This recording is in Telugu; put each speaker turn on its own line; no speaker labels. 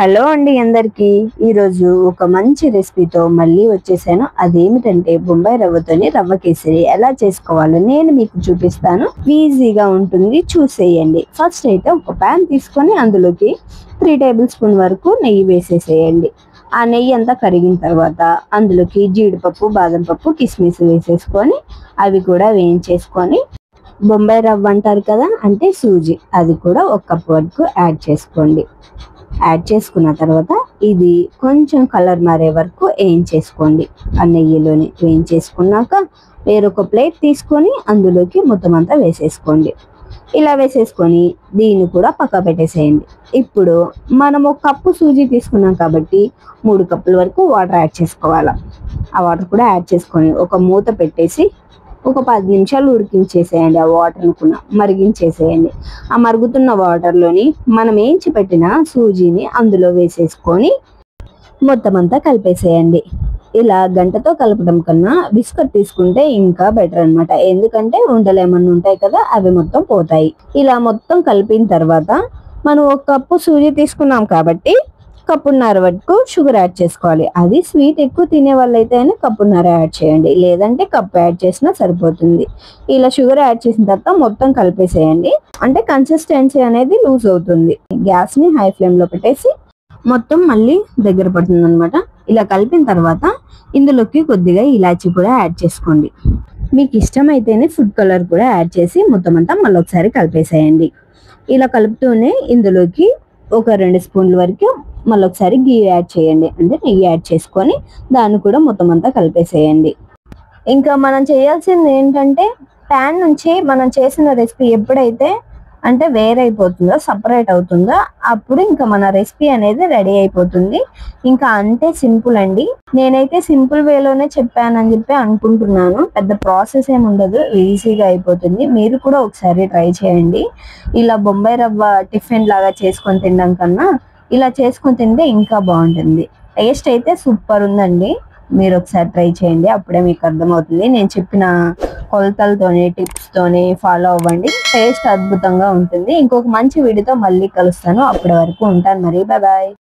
హలో అండి అందరికి ఈరోజు ఒక మంచి రెసిపీతో మళ్ళీ వచ్చేసాను. అదేమిటంటే బొంబాయి రవ్వతోని రవ్వ కేసరి ఎలా చేసుకోవాలో నేను మీకు చూపిస్తాను. ఈజీగా ఉంటుంది, చూసేయండి. ఫస్ట్ అయితే ఒక ప్యాన్ తీసుకొని అందులోకి 3 టేబుల్ స్పూన్ వరకు నెయ్యి వేసేసేయండి. ఆ నెయ్యి అంతా కరిగిన తర్వాత అందులోకి జీడిపప్పు, బాదం పప్పు, కిస్మిస్ వేసేసుకొని అవి కూడా వేయించేసుకొని బొంబాయి రవ్వ అంటారు కదా, అంటే సూజీ, అది కూడా 1 కప్ వరకు యాడ్ చేసుకోండి. యాడ్ చేసుకున్న తర్వాత ఇది కొంచెం కలర్ మారే వరకు వేయించేసుకోండి. ఆ నెయ్యిలోని వేయించేసుకున్నాక వేరొక ప్లేట్ తీసుకొని అందులోకి మొత్తం అంతా వేసేసుకోండి. ఇలా వేసేసుకొని దీన్ని కూడా పక్క పెట్టేసేయండి. ఇప్పుడు మనం 1 కప్పు సూజీ తీసుకున్నాం కాబట్టి 3 కప్పుల వరకు వాటర్ యాడ్ చేసుకోవాలి. ఆ వాటర్ కూడా యాడ్ చేసుకొని ఒక మూత పెట్టేసి ఒక 10 నిమిషాలు ఉడికించేసేయండి. ఆ వాటర్ని కూడా మరిగించేసేయండి. ఆ మరుగుతున్న వాటర్లోని మనం వేయించి పెట్టిన సూజీని అందులో వేసేసుకొని మొత్తం అంతా కలిపేసేయండి. ఇలా గంటతో కలపడం కన్నా బిస్కెట్ తీసుకుంటే ఇంకా బెటర్ అనమాట. ఎందుకంటే ఉండలు ఏమన్నా ఉంటాయి కదా, అవి మొత్తం పోతాయి. ఇలా మొత్తం కలిపిన తర్వాత మనం 1 కప్పు సూజీ తీసుకున్నాం కాబట్టి కప్పున్నర వరకు షుగర్ యాడ్ చేసుకోవాలి. అది స్వీట్ ఎక్కువ తినే వాళ్ళైతే కప్పున్నర యాడ్ చేయండి, లేదంటే కప్పు యాడ్ చేసినా సరిపోతుంది. ఇలా షుగర్ యాడ్ చేసిన తర్వాత మొత్తం కలిపేసేయండి. అంటే కన్సిస్టెన్సీ అనేది లూజ్ అవుతుంది. గ్యాస్ని హై ఫ్లేమ్లో పెట్టేసి మొత్తం మళ్ళీ దగ్గర పడుతుంది అనమాట. ఇలా కలిపిన తర్వాత ఇందులోకి కొద్దిగా ఇలాచీ కూడా యాడ్ చేసుకోండి. మీకు ఇష్టమైతేనే ఫుడ్ కలర్ కూడా యాడ్ చేసి మొత్తం అంతా మళ్ళీ ఒకసారి కలిపేసేయండి. ఇలా కలుపుతూనే ఇందులోకి ఒక 2 స్పూన్ల వరకు మళ్ళీ ఒకసారి గీ యాడ్ చేయండి, అంటే నెయ్యి యాడ్ చేసుకొని దాన్ని కూడా మొత్తం అంతా కలిపేసేయండి. ఇంకా మనం చేయాల్సింది ఏంటంటే ప్యాన్ నుంచి మనం చేసిన రెసిపీ ఎప్పుడైతే అంటే వేరైపోతుందో, సపరేట్ అవుతుందో, అప్పుడు ఇంకా మన రెసిపీ అనేది రెడీ అయిపోతుంది. ఇంకా అంతే, సింపుల్ అండి. నేనైతే సింపుల్ వేలోనే చెప్పానని చెప్పి అనుకుంటున్నాను. పెద్ద ప్రాసెస్ ఏమి ఉండదు, ఈజీగా అయిపోతుంది. మీరు కూడా ఒకసారి ట్రై చేయండి. ఇలా బొంబాయి రవ్వ టిఫిన్ లాగా చేసుకొని తినడం కన్నా ఇలా చేసుకొని తింటే ఇంకా బాగుంటుంది. టేస్ట్ అయితే సూపర్ ఉందండి. మీరు ఒకసారి ట్రై చేయండి, అప్పుడే మీకు అర్థమవుతుంది. నేను చెప్పిన కొలతలతోని టిప్స్తోని ఫాలో అవ్వండి, టేస్ట్ అద్భుతంగా ఉంటుంది. ఇంకొక మంచి వీడియోతో మళ్ళీ కలుస్తాను. అప్పటి వరకు ఉంటాను మరి, బాయ్ బాయ్.